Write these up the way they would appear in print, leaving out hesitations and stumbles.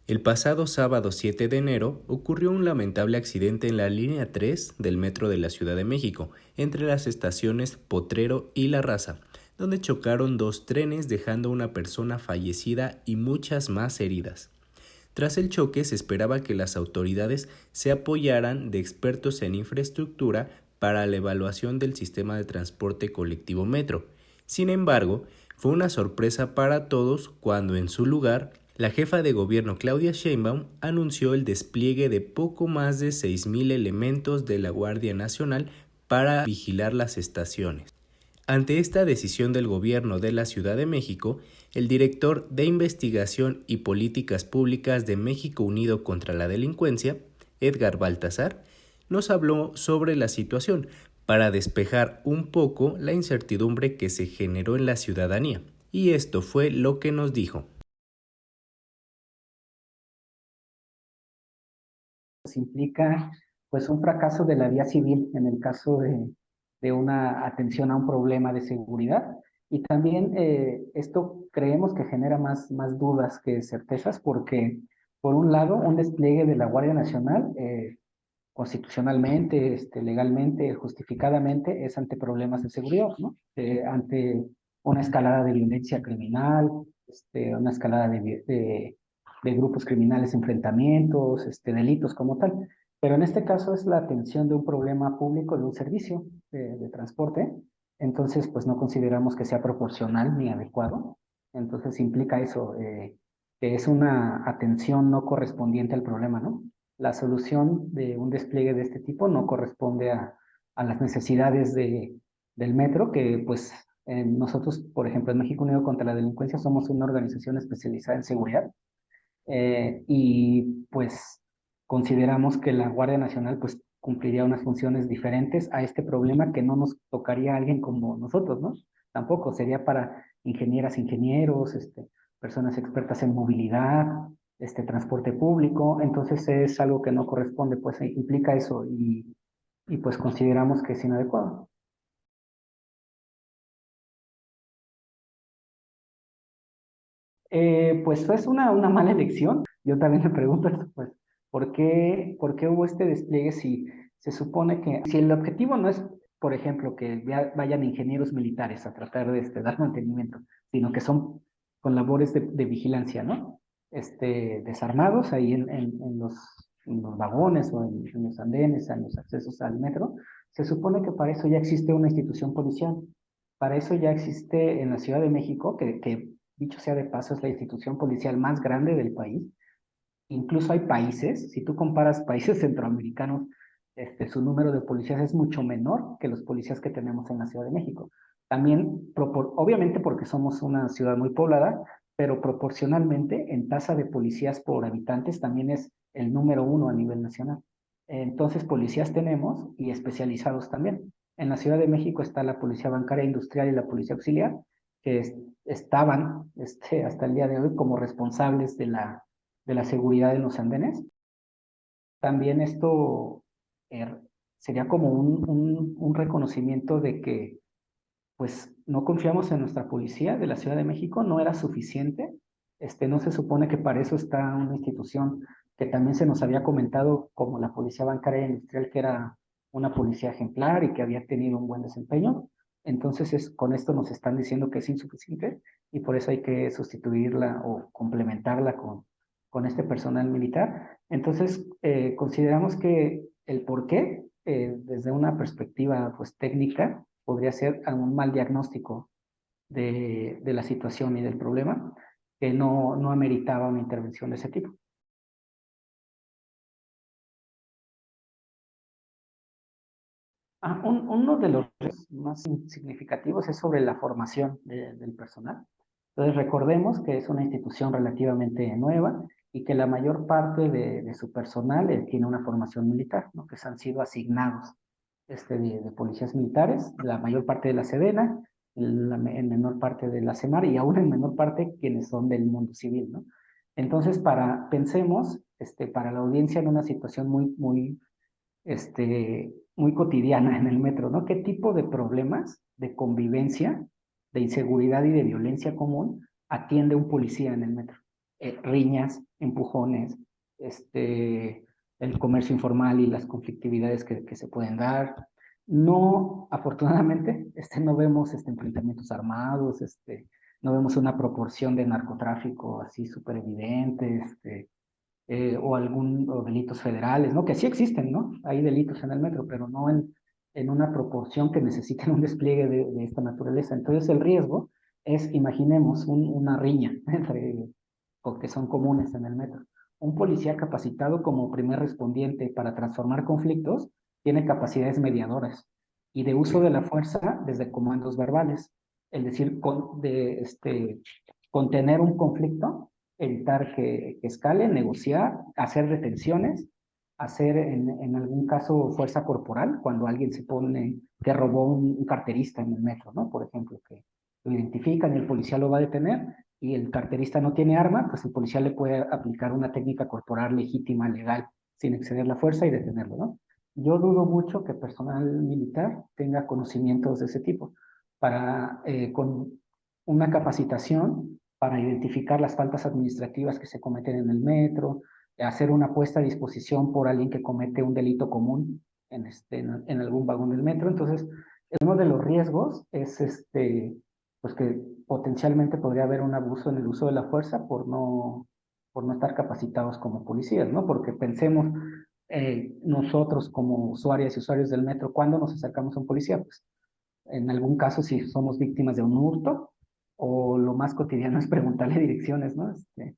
El pasado sábado 7 de enero ocurrió un lamentable accidente en la línea 3 del metro de la Ciudad de México, entre las estaciones Potrero y La Raza, donde chocaron dos trenes dejando una persona fallecida y muchas más heridas. Tras el choque se esperaba que las autoridades se apoyaran de expertos en infraestructura para la evaluación del sistema de transporte colectivo metro. Sin embargo, fue una sorpresa para todos cuando en su lugar la jefa de gobierno Claudia Sheinbaum anunció el despliegue de poco más de 6,000 elementos de la Guardia Nacional para vigilar las estaciones. Ante esta decisión del gobierno de la Ciudad de México, el director de Investigación y Políticas Públicas de México Unido contra la Delincuencia, Edgar Baltasar, nos habló sobre la situación para despejar un poco la incertidumbre que se generó en la ciudadanía. Y esto fue lo que nos dijo. Implica pues un fracaso de la vía civil en el caso de una atención a un problema de seguridad. Y también esto creemos que genera más dudas que certezas porque, por un lado, un despliegue de la Guardia Nacional constitucionalmente, legalmente, justificadamente, es ante problemas de seguridad, ¿no? Ante una escalada de violencia criminal, una escalada de grupos criminales, enfrentamientos, delitos como tal. Pero en este caso es la atención de un problema público, de un servicio de transporte. Entonces, pues no consideramos que sea proporcional ni adecuado. Entonces implica eso, que es una atención no correspondiente al problema, ¿no? La solución de un despliegue de este tipo no corresponde a las necesidades del metro, que pues nosotros, por ejemplo, en México Unido contra la Delincuencia somos una organización especializada en seguridad y pues consideramos que la Guardia Nacional pues cumpliría unas funciones diferentes a este problema que no nos tocaría a alguien como nosotros, ¿no? Tampoco sería para ingenieras, ingenieros, personas expertas en movilidad, transporte público, entonces es algo que no corresponde, pues implica eso y pues consideramos que es inadecuado. Pues es una mala elección. Yo también me pregunto, pues, ¿por qué hubo este despliegue si se supone que, si el objetivo no es, por ejemplo, que vayan ingenieros militares a tratar de dar mantenimiento, sino que son con labores de vigilancia, ¿no? Desarmados ahí en los vagones o en los andenes, en los accesos al metro, se supone que para eso ya existe una institución policial. Para eso ya existe en la Ciudad de México, que dicho sea de paso, es la institución policial más grande del país. Incluso hay países, si tú comparas países centroamericanos, su número de policías es mucho menor que los policías que tenemos en la Ciudad de México. También, obviamente porque somos una ciudad muy poblada, pero proporcionalmente en tasa de policías por habitantes también es el número uno a nivel nacional. Entonces, policías tenemos y especializados también. En la Ciudad de México está la Policía Bancaria Industrial y la Policía Auxiliar, que estaban hasta el día de hoy como responsables de la seguridad en los andenes. También esto eh, sería como un reconocimiento de que pues no confiamos en nuestra policía de la Ciudad de México, no era suficiente. No se supone que para eso está una institución que también se nos había comentado como la Policía Bancaria e Industrial, que era una policía ejemplar y que había tenido un buen desempeño. Entonces, con esto nos están diciendo que es insuficiente y por eso hay que sustituirla o complementarla con este personal militar. Entonces, consideramos que el por qué, desde una perspectiva pues técnica, podría ser un mal diagnóstico de la situación y del problema que no ameritaba una intervención de ese tipo. Uno de los más significativos es sobre la formación del personal. Entonces, recordemos que es una institución relativamente nueva y que la mayor parte de su personal tiene una formación militar, ¿no? Que se han sido asignados de policías militares, la mayor parte de la Sedena, en menor parte de la CEMAR y aún en menor parte quienes son del mundo civil, ¿no? Entonces, pensemos, para la audiencia en una situación muy cotidiana en el metro, ¿no? ¿Qué tipo de problemas de convivencia, de inseguridad y de violencia común atiende un policía en el metro? riñas, empujones, el comercio informal y las conflictividades que se pueden dar. No, afortunadamente, no vemos enfrentamientos armados, no vemos una proporción de narcotráfico así súper evidente, o delitos federales, ¿no? Que sí existen, ¿no? Hay delitos en el metro, pero no en una proporción que necesiten un despliegue de esta naturaleza. Entonces el riesgo es, imaginemos, una riña entre, porque son comunes en el metro. Un policía capacitado como primer respondiente para transformar conflictos tiene capacidades mediadoras y de uso de la fuerza desde comandos verbales, es decir, contener un conflicto, evitar que escale, negociar, hacer detenciones, hacer en algún caso fuerza corporal, cuando alguien se pone que robó un carterista en el metro, ¿no? Por ejemplo, que lo identifican y el policía lo va a detener y el carterista no tiene arma, pues el policía le puede aplicar una técnica corporal legítima, legal, sin exceder la fuerza y detenerlo, ¿no? Yo dudo mucho que personal militar tenga conocimientos de ese tipo. Con una capacitación para identificar las faltas administrativas que se cometen en el metro, hacer una puesta a disposición por alguien que comete un delito común en algún vagón del metro. Entonces, uno de los riesgos es pues que potencialmente podría haber un abuso en el uso de la fuerza por no estar capacitados como policías, ¿no? Porque pensemos nosotros como usuarias y usuarios del metro, ¿cuándo nos acercamos a un policía? Pues en algún caso si somos víctimas de un hurto, o lo más cotidiano es preguntarle direcciones, ¿no?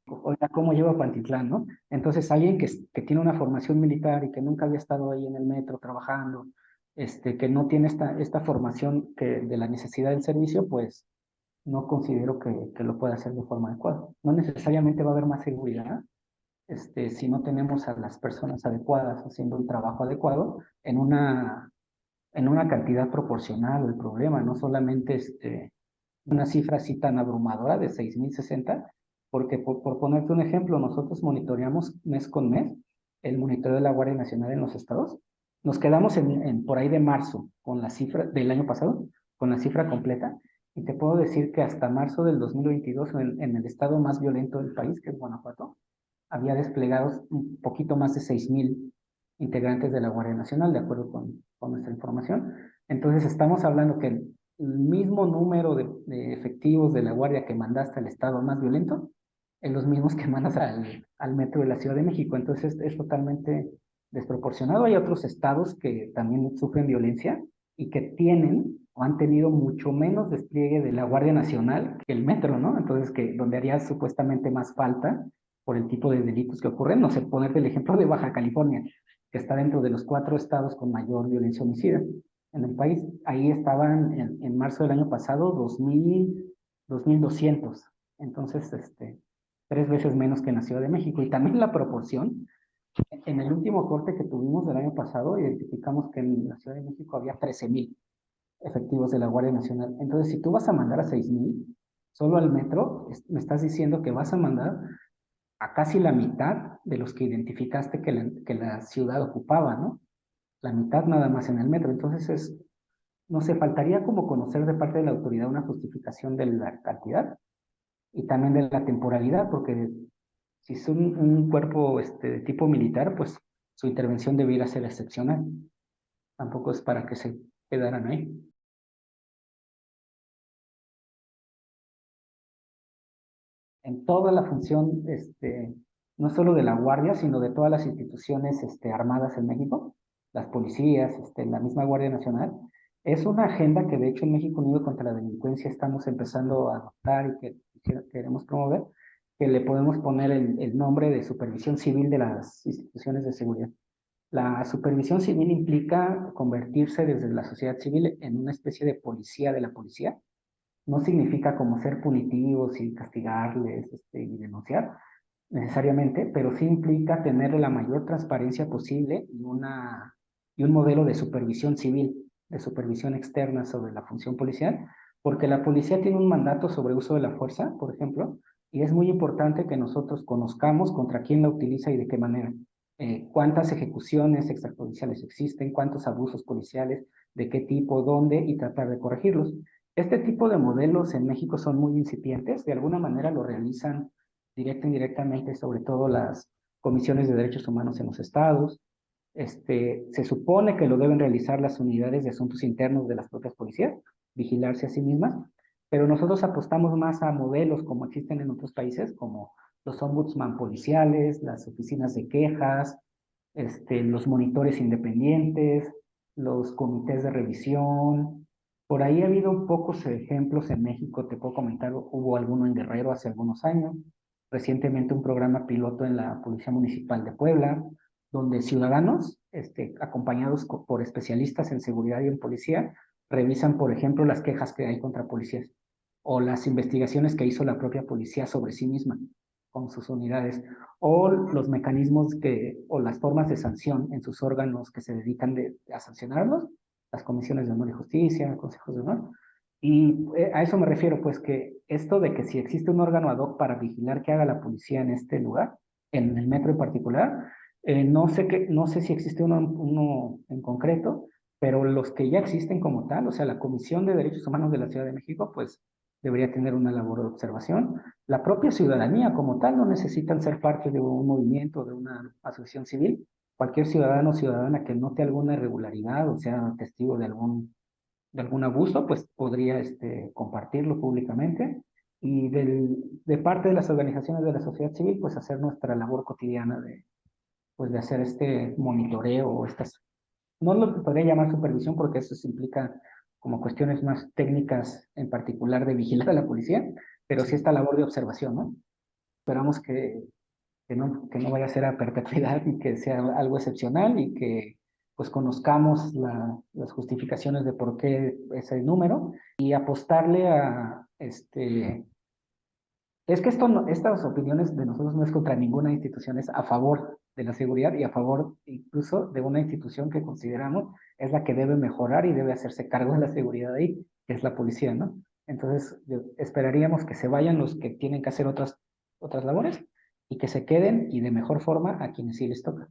Oiga, ¿cómo llevo a Pantitlán, no? Entonces, alguien que tiene una formación militar y que nunca había estado ahí en el metro trabajando, que no tiene esta formación de la necesidad del servicio, pues no considero que lo pueda hacer de forma adecuada. No necesariamente va a haber más seguridad, si no tenemos a las personas adecuadas haciendo un trabajo adecuado en una cantidad proporcional al problema, no solamente una cifra así tan abrumadora de 6.060, porque por ponerte un ejemplo, nosotros monitoreamos mes con mes el monitoreo de la Guardia Nacional en los estados. Nos quedamos por ahí de marzo con la cifra del año pasado, con la cifra completa, y te puedo decir que hasta marzo del 2022, en el estado más violento del país, que es Guanajuato, había desplegados un poquito más de 6.000 integrantes de la Guardia Nacional, de acuerdo con nuestra información. Entonces estamos hablando que el mismo número de efectivos de la Guardia que mandaste al estado más violento, es los mismos que mandas al metro de la Ciudad de México. Entonces es totalmente desproporcionado. Hay otros estados que también sufren violencia y que tienen o han tenido mucho menos despliegue de la Guardia Nacional que el metro, ¿no? Entonces, donde haría supuestamente más falta por el tipo de delitos que ocurren. No sé, ponerte el ejemplo de Baja California, que está dentro de los 4 estados con mayor violencia homicida en el país. Ahí estaban en marzo del año pasado 2.200. Entonces, 3 veces menos que en la Ciudad de México. Y también la proporción, en el último corte que tuvimos del año pasado, identificamos que en la Ciudad de México había 13.000 efectivos de la Guardia Nacional. Entonces, si tú vas a mandar a 6.000 solo al metro, me estás diciendo que vas a mandar a casi la mitad de los que identificaste que la ciudad ocupaba, ¿no? La mitad nada más en el metro. Entonces, no sé, faltaría como conocer de parte de la autoridad una justificación de la cantidad y también de la temporalidad, porque si es un cuerpo de tipo militar, pues su intervención debiera ser excepcional. Tampoco es para que se quedaran ahí. En toda la función, no solo de la Guardia, sino de todas las instituciones armadas en México, las policías, la misma Guardia Nacional. Es una agenda que de hecho en México Unido contra la Delincuencia estamos empezando a adoptar y que queremos promover, que le podemos poner el nombre de supervisión civil de las instituciones de seguridad. La supervisión civil implica convertirse desde la sociedad civil en una especie de policía de la policía. No significa como ser punitivos y castigarles y denunciar necesariamente, pero sí implica tener la mayor transparencia posible y un modelo de supervisión civil, de supervisión externa sobre la función policial, porque la policía tiene un mandato sobre uso de la fuerza, por ejemplo, y es muy importante que nosotros conozcamos contra quién la utiliza y de qué manera. Cuántas ejecuciones extrajudiciales existen, cuántos abusos policiales, de qué tipo, dónde, y tratar de corregirlos. Este tipo de modelos en México son muy incipientes, de alguna manera lo realizan directa e indirectamente, sobre todo las comisiones de derechos humanos en los estados. Se supone que lo deben realizar las unidades de asuntos internos de las propias policías, vigilarse a sí mismas, pero nosotros apostamos más a modelos como existen en otros países, como los ombudsman policiales, las oficinas de quejas, los monitores independientes, los comités de revisión. Por ahí ha habido pocos ejemplos en México, te puedo comentar, hubo alguno en Guerrero hace algunos años, recientemente un programa piloto en la Policía Municipal de Puebla, donde ciudadanos, acompañados por especialistas en seguridad y en policía, revisan, por ejemplo, las quejas que hay contra policías o las investigaciones que hizo la propia policía sobre sí misma con sus unidades, o los mecanismos o las formas de sanción en sus órganos que se dedican a sancionarlos, las comisiones de honor y justicia, consejos de honor. Y a eso me refiero, pues que esto de que si existe un órgano ad hoc para vigilar qué haga la policía en este lugar, en el metro en particular, no sé si existe uno en concreto, pero los que ya existen como tal, o sea, la Comisión de Derechos Humanos de la Ciudad de México, pues debería tener una labor de observación. La propia ciudadanía como tal no necesitan ser parte de un movimiento, de una asociación civil. Cualquier ciudadano o ciudadana que note alguna irregularidad o sea testigo de algún abuso, pues podría compartirlo públicamente. Y de parte de las organizaciones de la sociedad civil, pues hacer nuestra labor cotidiana pues, de hacer este monitoreo o estas, no lo podría llamar supervisión porque eso se implica como cuestiones más técnicas en particular de vigilar a la policía, pero sí esta labor de observación, ¿no? Esperamos que no vaya a ser a perpetuidad y que sea algo excepcional y que pues conozcamos las justificaciones de por qué ese número y apostarle a es que estas opiniones de nosotros no es contra ninguna institución, es a favor de la seguridad y a favor incluso de una institución que consideramos es la que debe mejorar y debe hacerse cargo de la seguridad ahí, que es la policía, ¿no? Entonces, esperaríamos que se vayan los que tienen que hacer otras labores y que se queden y de mejor forma a quienes sí les toca.